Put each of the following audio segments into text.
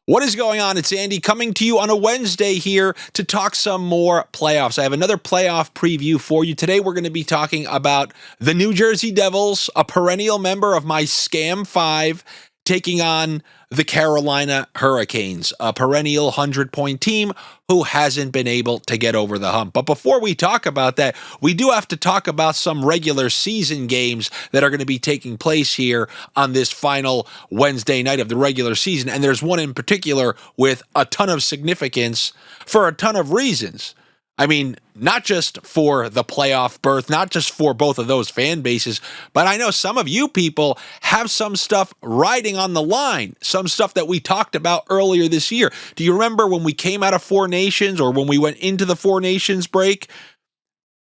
What is going on? It's Andy coming to you on a Wednesday here to talk some more playoffs. I have another playoff preview for you. Today we're going to be talking about the New Jersey Devils, a perennial member of my Scam 5, taking on the Carolina Hurricanes, a perennial 100-point team who hasn't been able to get over the hump. But before we talk about that, we do have to talk about some regular season games that are going to be taking place here on this final Wednesday night of the regular season. And there's one in particular with a ton of significance for a ton of reasons. I mean, not just for the playoff berth, not just for both of those fan bases, but I know some of you people have some stuff riding on the line, some stuff that we talked about earlier this year. Do you remember when we came out of Four Nations or when we went into the Four Nations break?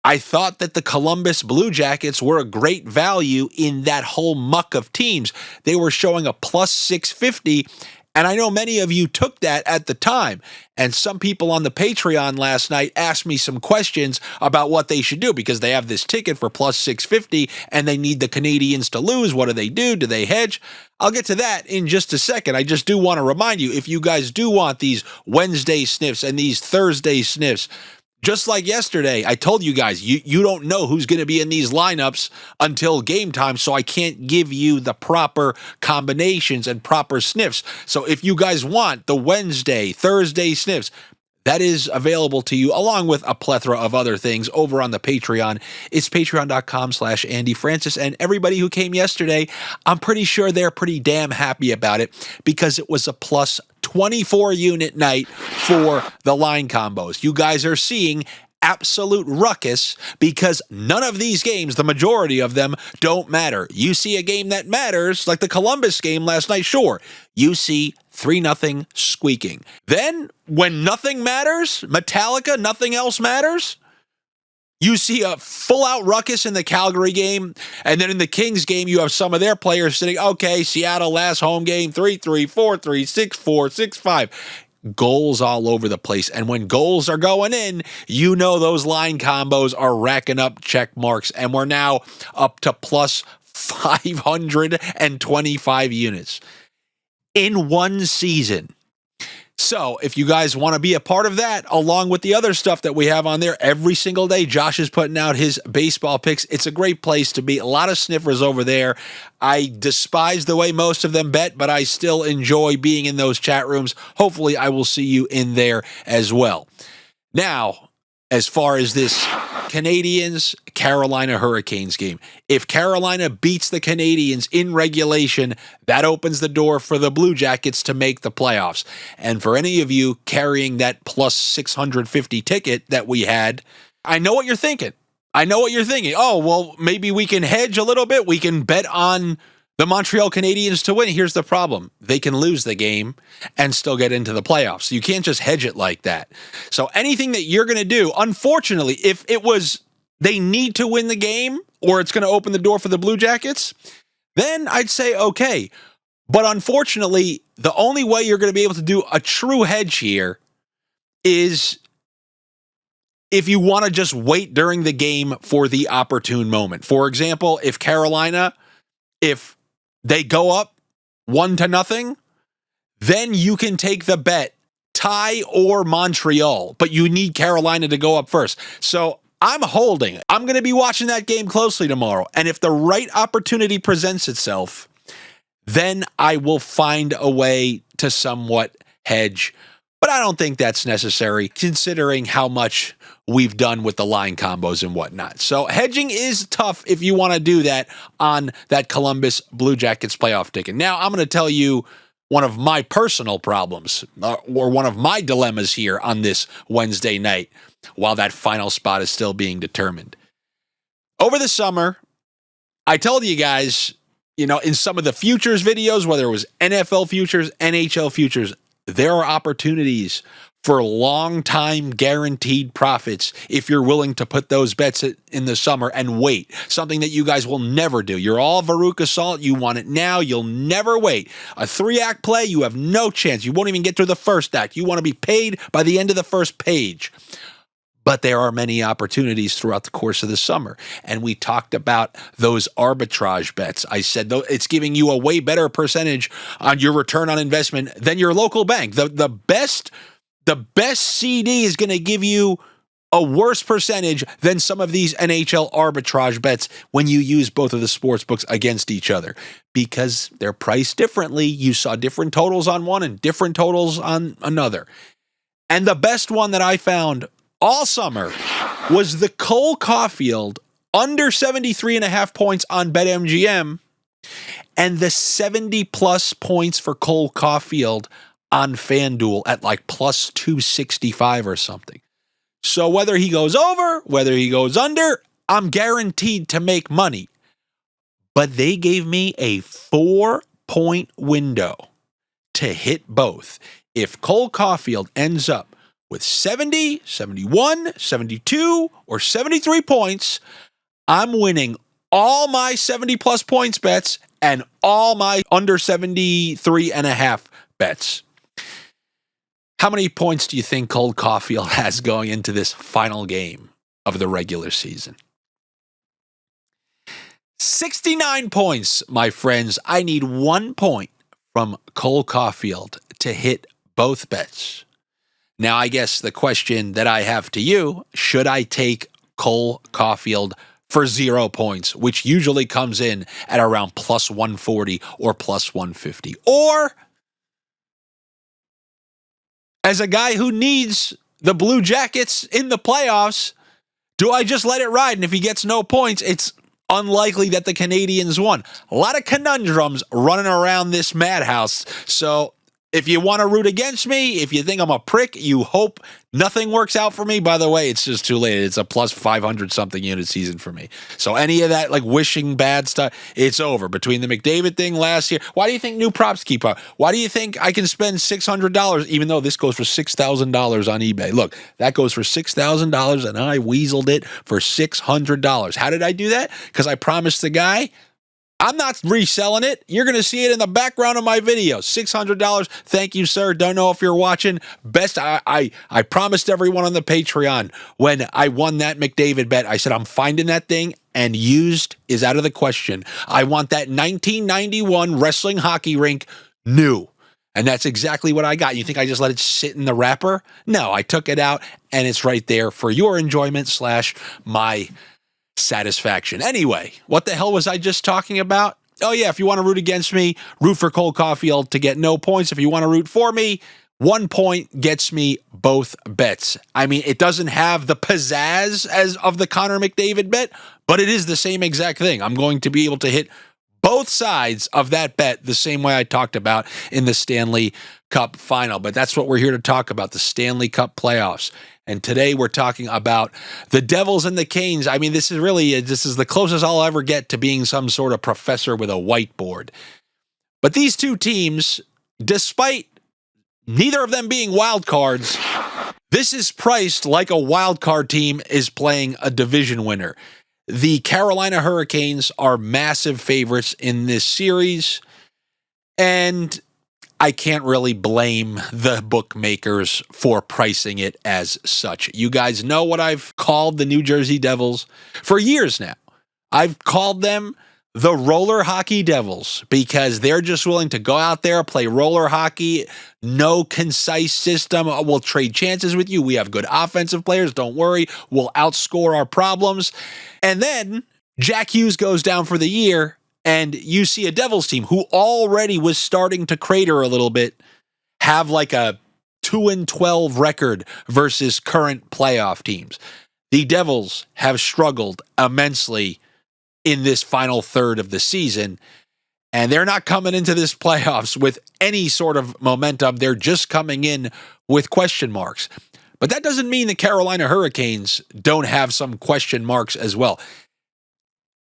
I thought that the Columbus Blue Jackets were a great value in that whole muck of teams. They were showing a plus 650. And I know many of you took that at the time. And some people on the Patreon last night asked me some questions about what they should do because they have this ticket for plus 650 and they need the Canadiens to lose. What do they do? Do they hedge? I'll get to that in just a second. I just do want to remind you, if you guys do want these Wednesday sniffs and these Thursday sniffs, just like yesterday, I told you guys, you don't know who's going to be in these lineups until game time, so I can't give you the proper combinations and proper sniffs. So if you guys want the Wednesday, Thursday sniffs, that is available to you along with a plethora of other things over on the Patreon. It's patreon.com/Andy Francess. And everybody who came yesterday, I'm pretty sure they're pretty damn happy about it because it was a plus 24 unit night for the line combos. You guys are seeing absolute ruckus because none of these games, the majority of them, don't matter. You see a game that matters, like the Columbus game last night, sure. You see 3-0 squeaking. Then, when nothing matters, Metallica, nothing else matters, you see a full-out ruckus in the Calgary game, and then in the Kings game, you have some of their players sitting, okay, Seattle last home game, 3-3, 4-3, 6-4, 6-5. Goals all over the place. And when goals are going in, you know those line combos are racking up check marks. And we're now up to plus 525 units in one season. So if you guys want to be a part of that, along with the other stuff that we have on there every single day, Josh is putting out his baseball picks. It's a great place to be. A lot of sniffers over there. I despise the way most of them bet, but I still enjoy being in those chat rooms. Hopefully I will see you in there as well. Now, as far as this Canadiens Carolina Hurricanes game, if Carolina beats the Canadiens in regulation, that opens the door for the Blue Jackets to make the playoffs. And for any of you carrying that plus 650 ticket that we had, I know what you're thinking. Oh, well, maybe we can hedge a little bit. We can bet on the Montreal Canadiens to win. Here's the problem. They can lose the game and still get into the playoffs. You can't just hedge it like that. So anything that you're going to do, unfortunately, if it was they need to win the game or it's going to open the door for the Blue Jackets, then I'd say okay. But unfortunately, the only way you're going to be able to do a true hedge here is if you want to just wait during the game for the opportune moment. For example, if they go up 1-0, then you can take the bet, tie or Montreal, but you need Carolina to go up first. So I'm holding. I'm going to be watching that game closely tomorrow. And if the right opportunity presents itself, then I will find a way to somewhat hedge. But I don't think that's necessary considering how much we've done with the line combos and whatnot. So hedging is tough if you want to do that on that Columbus Blue Jackets playoff ticket. Now, I'm going to tell you one of my personal problems or one of my dilemmas here on this Wednesday night while that final spot is still being determined. Over the summer, I told you guys, in some of the futures videos, whether it was NFL futures, NHL futures, there are opportunities for long-time guaranteed profits if you're willing to put those bets in the summer and wait. Something that you guys will never do. You're all Veruca Salt. You want it now. You'll never wait. A 3-act play, you have no chance. You won't even get through the first act. You want to be paid by the end of the first page. But there are many opportunities throughout the course of the summer. And we talked about those arbitrage bets. I said it's giving you a way better percentage on your return on investment than your local bank. The best CD is going to give you a worse percentage than some of these NHL arbitrage bets when you use both of the sports books against each other, because they're priced differently. You saw different totals on one and different totals on another. And the best one that I found all summer was the Cole Caufield under 73.5 points on BetMGM, and the 70+ points for Cole Caufield on FanDuel at like plus 265 or something. So whether he goes over, whether he goes under, I'm guaranteed to make money. But they gave me a 4-point window to hit both. If Cole Caufield ends up with 70, 71, 72, or 73 points, I'm winning all my 70+ points bets and all my under 73.5 bets. How many points do you think Cole Caufield has going into this final game of the regular season? 69 points, my friends. I need 1 point from Cole Caufield to hit both bets. Now, I guess the question that I have to you, should I take Cole Caufield for 0 points, which usually comes in at around plus 140 or plus 150? Or, as a guy who needs the Blue Jackets in the playoffs, do I just let it ride? And if he gets no points, it's unlikely that the Canadiens won. A lot of conundrums running around this madhouse. So if you want to root against me, if you think I'm a prick, you hope nothing works out for me. By the way, it's just too late. It's a plus 500 something unit season for me. So any of that like wishing bad stuff, it's over. Between the McDavid thing last year, why do you think new props keep up? Why do you think I can spend $600 even though this goes for $6,000 on eBay? Look, that goes for $6,000 and I weaseled it for $600. How did I do that? Because I promised the guy, I'm not reselling it. You're going to see it in the background of my video. $600. Thank you, sir. Don't know if you're watching. Best, I promised everyone on the Patreon when I won that McDavid bet, I said, I'm finding that thing, and used is out of the question. I want that 1991 wrestling hockey rink new. And that's exactly what I got. You think I just let it sit in the wrapper? No, I took it out, and it's right there for your enjoyment / my satisfaction. Anyway, what the hell was I just talking about? Oh yeah, if you want to root against me, root for Cole Caufield to get no points. If you want to root for me, 1 point gets me both bets. I mean, it doesn't have the pizzazz as of the Connor McDavid bet, but it is the same exact thing. I'm going to be able to hit both sides of that bet the same way I talked about in the Stanley Cup final. But that's what we're here to talk about, the Stanley Cup playoffs. And today we're talking about the Devils and the Canes. I mean, this is the closest I'll ever get to being some sort of professor with a whiteboard. But these two teams, despite neither of them being wild cards, this is priced like a wild card team is playing a division winner. The Carolina Hurricanes are massive favorites in this series, and I can't really blame the bookmakers for pricing it as such. You guys know what I've called the New Jersey Devils for years now. I've called them the roller hockey Devils because they're just willing to go out there, play roller hockey, no concise system. We'll trade chances with you. We have good offensive players. Don't worry. We'll outscore our problems. And then Jack Hughes goes down for the year, and you see a Devils team who already was starting to crater a little bit have like a 2-12 record versus current playoff teams. The Devils have struggled immensely in this final third of the season, and they're not coming into this playoffs with any sort of momentum. They're just coming in with question marks. But that doesn't mean the Carolina Hurricanes don't have some question marks as well.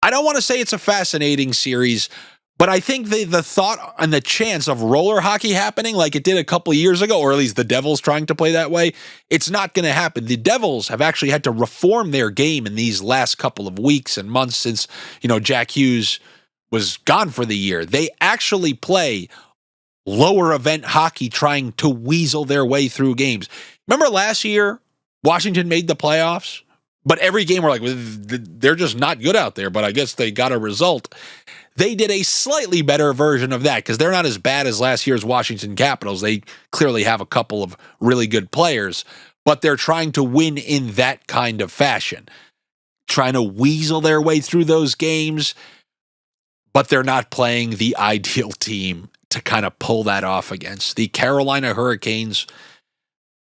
I don't want to say it's a fascinating series, but I think the thought and the chance of roller hockey happening like it did a couple of years ago, or at least the Devils trying to play that way, it's not going to happen. The Devils have actually had to reform their game in these last couple of weeks and months since, Jack Hughes was gone for the year. They actually play lower event hockey trying to weasel their way through games. Remember last year Washington made the playoffs, but every game we're like, well, they're just not good out there, but I guess they got a result. They did a slightly better version of that because they're not as bad as last year's Washington Capitals. They clearly have a couple of really good players, but they're trying to win in that kind of fashion, trying to weasel their way through those games, but they're not playing the ideal team to kind of pull that off against. The Carolina Hurricanes,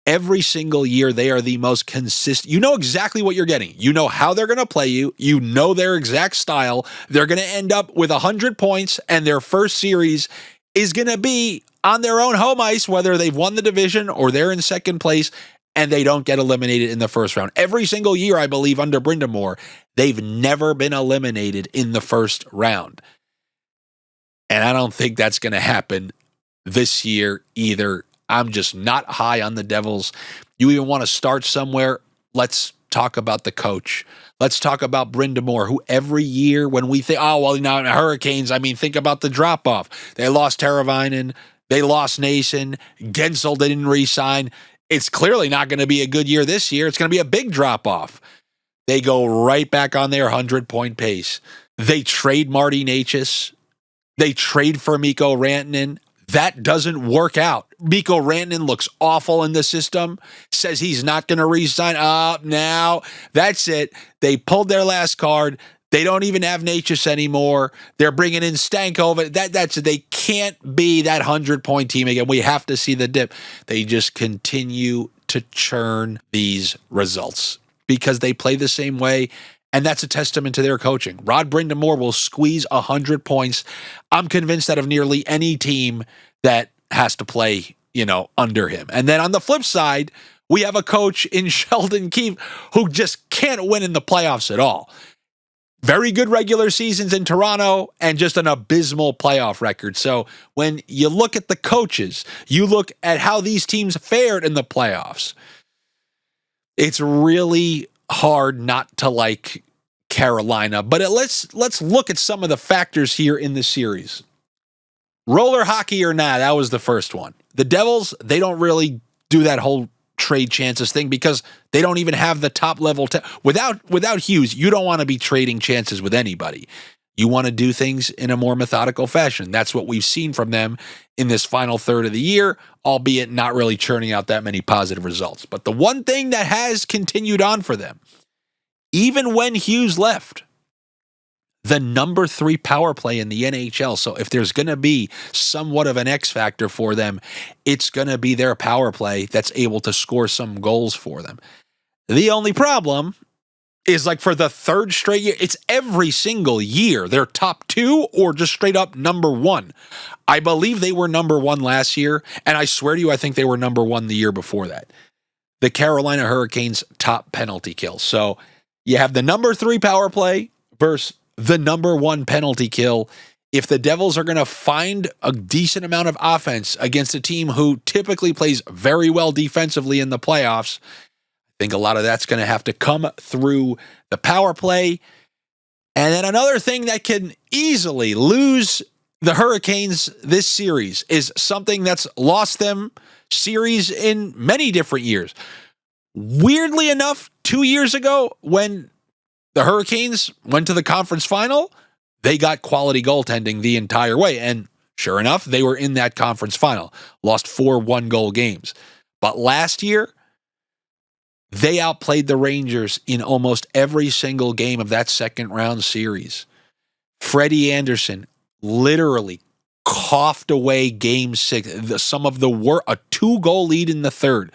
every single year, they are the most consistent. You know exactly what you're getting. You know how they're going to play you. You know their exact style. They're going to end up with 100 points, and their first series is going to be on their own home ice, whether they've won the division or they're in second place, and they don't get eliminated in the first round. Every single year, I believe, under Brind'Amour, they've never been eliminated in the first round. And I don't think that's going to happen this year either. I'm just not high on the Devils. You even want to start somewhere? Let's talk about the coach. Let's talk about Brind'Amour, who every year when we think, oh, well, now Hurricanes, I mean, think about the drop-off. They lost Teravainen. They lost Nason. Gensel didn't re-sign. It's clearly not going to be a good year this year. It's going to be a big drop-off. They go right back on their 100-point pace. They trade Marty Necas. They trade for Mikko Rantanen. That doesn't work out. Mikko Rantanen looks awful in the system, says he's not going to re-sign. Oh, now that's it. They pulled their last card. They don't even have Necas anymore. They're bringing in Stankovic. That's it. They can't be that 100-point team again. We have to see the dip. They just continue to churn these results because they play the same way. And that's a testament to their coaching. Rod Brind'Amour will squeeze 100 points. I'm convinced out of nearly any team that has to play, under him. And then on the flip side, we have a coach in Sheldon Keefe who just can't win in the playoffs at all. Very good regular seasons in Toronto and just an abysmal playoff record. So when you look at the coaches, you look at how these teams fared in the playoffs, it's really hard not to like Carolina. But let's look at some of the factors here in the series. Roller hockey or not, that was the first one. The Devils, they don't really do that whole trade chances thing because they don't even have the top level. Without Hughes, you don't want to be trading chances with anybody. You want to do things in a more methodical fashion. That's what we've seen from them in this final third of the year, albeit not really churning out that many positive results. But the one thing that has continued on for them, even when Hughes left, the number 3 power play in the NHL. So if there's going to be somewhat of an X factor for them, it's going to be their power play that's able to score some goals for them. The only problem is like for the third straight year, it's every single year they're top 2 or just straight up number 1. I believe they were number 1 last year, and I swear to you, I think they were number 1 the year before that. The Carolina Hurricanes top penalty kill. So you have the number 3 power play versus the number 1 penalty kill. If the Devils are going to find a decent amount of offense against a team who typically plays very well defensively in the playoffs, I think a lot of that's going to have to come through the power play. And then another thing that can easily lose the Hurricanes this series is something that's lost them series in many different years. Weirdly enough, 2 years ago, when the Hurricanes went to the conference final, they got quality goaltending the entire way. And sure enough, they were in that conference final, lost 4 one-goal games. But last year, they outplayed the Rangers in almost every single game of that second round series. Freddie Anderson literally coughed away game 6, some of the a 2-goal lead in the third.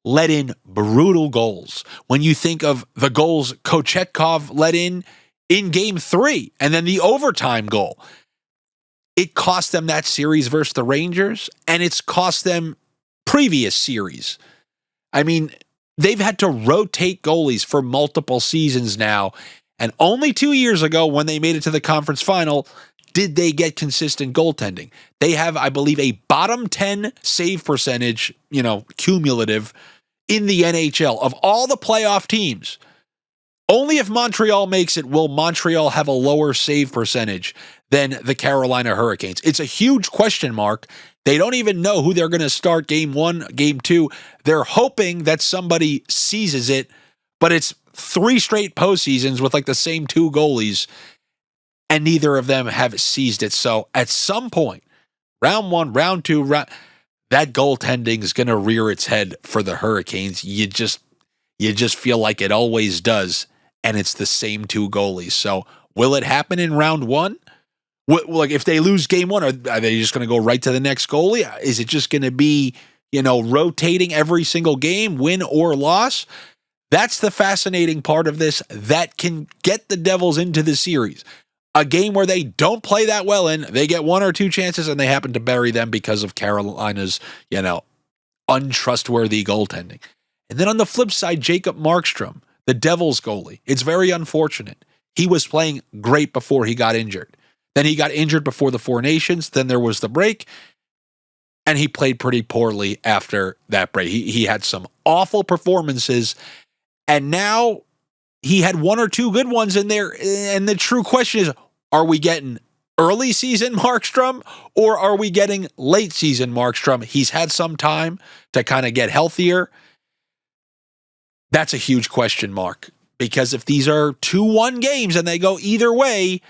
Let in brutal goals. When you think of the goals Kochetkov let in game 3 and then the overtime goal, it cost them that series versus the Rangers, and it's cost them previous series. I mean, they've had to rotate goalies for multiple seasons now, and only 2 years ago when they made it to the conference final did they get consistent goaltending. They have, I believe, a bottom 10 save percentage, cumulative in the NHL. Of all the playoff teams, only if Montreal makes it will Montreal have a lower save percentage than the Carolina Hurricanes. It's a huge question mark, They don't even know who they're going to start game 1, game 2. They're hoping that somebody seizes it, but it's 3 straight postseasons with like the same 2 goalies, and neither of them have seized it. So at some point, round 1, round 2, that goaltending is going to rear its head for the Hurricanes. You just feel like it always does, and it's the same 2 goalies. So will it happen in round 1? Like if they lose game 1, are they just going to go right to the next goalie? Is it just going to be, rotating every single game, win or loss? That's the fascinating part of this that can get the Devils into the series. A game where they don't play that well in, they get 1 or 2 chances and they happen to bury them because of Carolina's, untrustworthy goaltending. And then on the flip side, Jacob Markstrom, the Devils goalie. It's very unfortunate. He was playing great before he got injured. Then he got injured before the 4 Nations. Then there was the break. And he played pretty poorly after that break. He had some awful performances. And now he had 1 or 2 good ones in there. And the true question is, are we getting early season Markstrom or are we getting late season Markstrom? He's had some time to kind of get healthier. That's a huge question mark, because if these are 2-1 games and they go either way,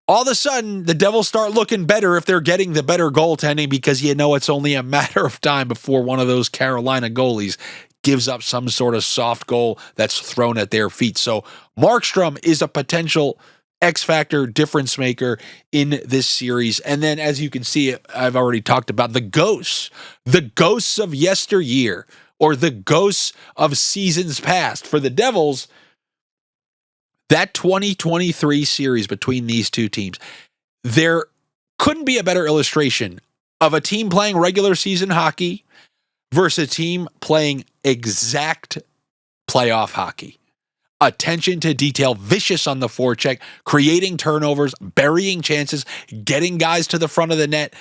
all of a sudden the Devils start looking better if they're getting the better goaltending, because it's only a matter of time before one of those Carolina goalies gives up some sort of soft goal that's thrown at their feet. So Markstrom is a potential X-factor difference maker in this series. And then, as you can see, I've already talked about the ghosts of yesteryear, or the ghosts of seasons past for the Devils. That 2023 series between these 2 teams, there couldn't be a better illustration of a team playing regular season hockey versus a team playing exact playoff hockey. Attention to detail, vicious on the forecheck, creating turnovers, burying chances, getting guys to the front of the net.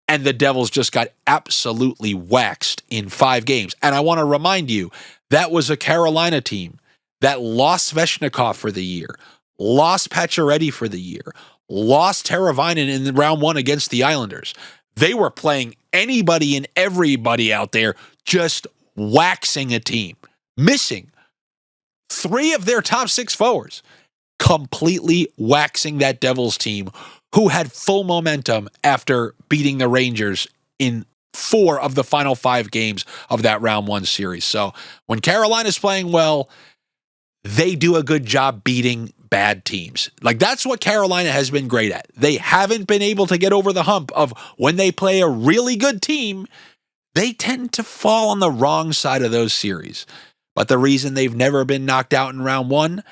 And the Devils just got absolutely waxed in 5 games. And I want to remind you, that was a Carolina team that lost Svechnikov for the year, lost Pacioretty for the year, lost Teravainen in round 1 against the Islanders. They were playing anybody and everybody out there, just waxing a team, missing 3 of their top 6 forwards, completely waxing that Devils team, who had full momentum after beating the Rangers in 4 of the final 5 games of that round 1 series. So when Carolina's playing well, they do a good job beating bad teams. Like, that's what Carolina has been great at. They haven't been able to get over the hump of when they play a really good team, they tend to fall on the wrong side of those series. But the reason they've never been knocked out in round 1,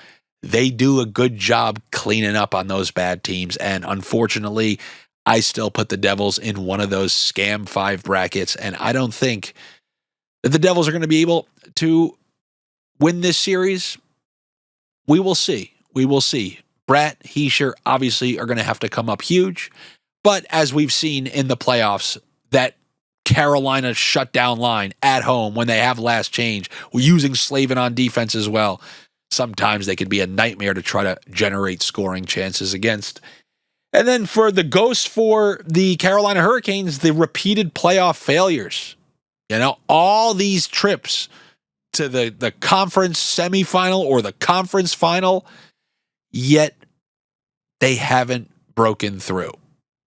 they do a good job cleaning up on those bad teams. And unfortunately, I still put the Devils in one of those scam 5 brackets. And I don't think that the Devils are going to be able to win this series. We will see. We will see. Bratt, Hischier obviously are going to have to come up huge. But as we've seen in the playoffs, that Carolina shutdown line at home when they have last change, we're using Slavin on defense as well. Sometimes they could be a nightmare to try to generate scoring chances against. And then for the ghosts for the Carolina Hurricanes, the repeated playoff failures. All these trips to the conference semifinal or the conference final, yet they haven't broken through.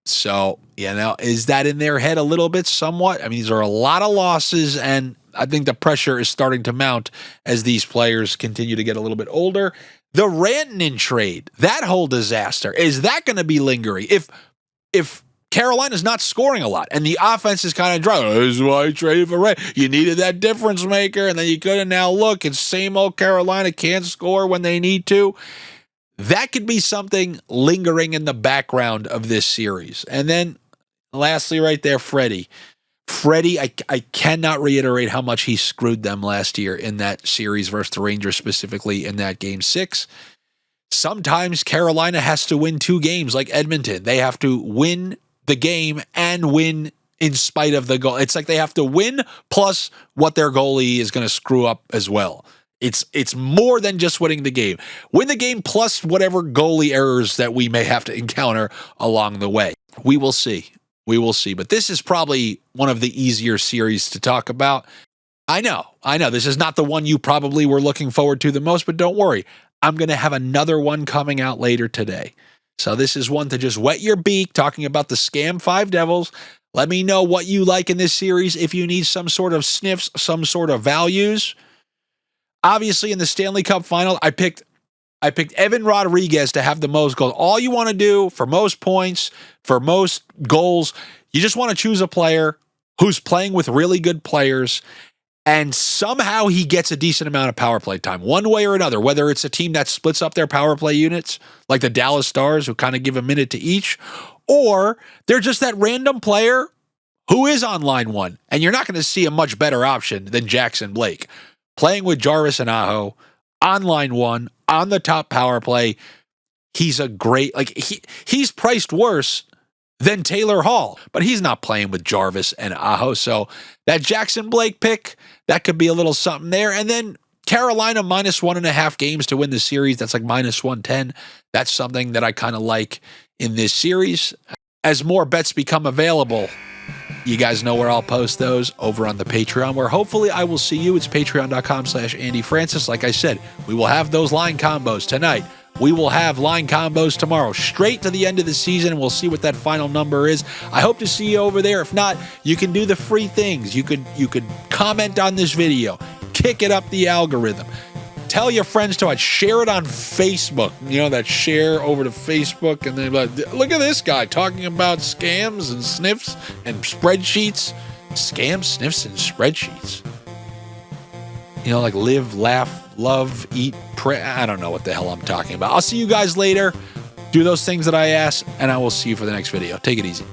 So, is that in their head a little bit somewhat? I mean, these are a lot of losses, and I think the pressure is starting to mount as these players continue to get a little bit older. The Rantanen trade, that whole disaster, is that going to be lingering? If Carolina's not scoring a lot and the offense is kind of dry, this is why I traded for Rantanen. You needed that difference maker, and then you couldn't. Now look, it's same old Carolina, can't score when they need to. That could be something lingering in the background of this series. And then lastly right there, Freddie, I cannot reiterate how much he screwed them last year in that series versus the Rangers, specifically in that game 6. Sometimes Carolina has to win 2 games like Edmonton. They have to win the game and win in spite of the goal. It's like they have to win plus what their goalie is going to screw up as well. It's more than just winning the game. Win the game plus whatever goalie errors that we may have to encounter along the way. We will see. We will see. But this is probably one of the easier series to talk about. I know. This is not the one you probably were looking forward to the most, but don't worry. I'm going to have another one coming out later today. So this is one to just wet your beak, talking about the Scam 5 Devils. Let me know what you like in this series. If you need some sort of sniffs, some sort of values. Obviously, in the Stanley Cup final, I picked Evan Rodriguez to have the most goals. All you want to do for most points, for most goals, you just want to choose a player who's playing with really good players, and somehow he gets a decent amount of power play time, one way or another, whether it's a team that splits up their power play units, like the Dallas Stars, who kind of give a minute to each, or they're just that random player who is on line one, and you're not going to see a much better option than Jackson Blake. Playing with Jarvis and Aho, on line one, on the top power play, he's a great, he's priced worse than Taylor Hall, but he's not playing with Jarvis and Aho. So that Jackson Blake pick, that could be a little something there. And then Carolina -1.5 games to win the series. That's like -110. That's something that I kind of like in this series. As more bets become available, you guys know where I'll post those over on the Patreon, where hopefully I will see you. It's patreon.com/Andy Francess. Like I said, we will have those line combos tonight. We will have line combos tomorrow, straight to the end of the season, and we'll see what that final number is. I hope to see you over there. If not, you can do the free things. You could comment on this video, kick it up the algorithm. Tell your friends to watch. Share it on Facebook. You know, that share over to Facebook, and then like, look at this guy talking about scams and sniffs and spreadsheets. Scams, sniffs, and spreadsheets. You know, like live, laugh, love, eat, pray. I don't know what the hell I'm talking about. I'll see you guys later. Do those things that I asked, and I will see you for the next video. Take it easy.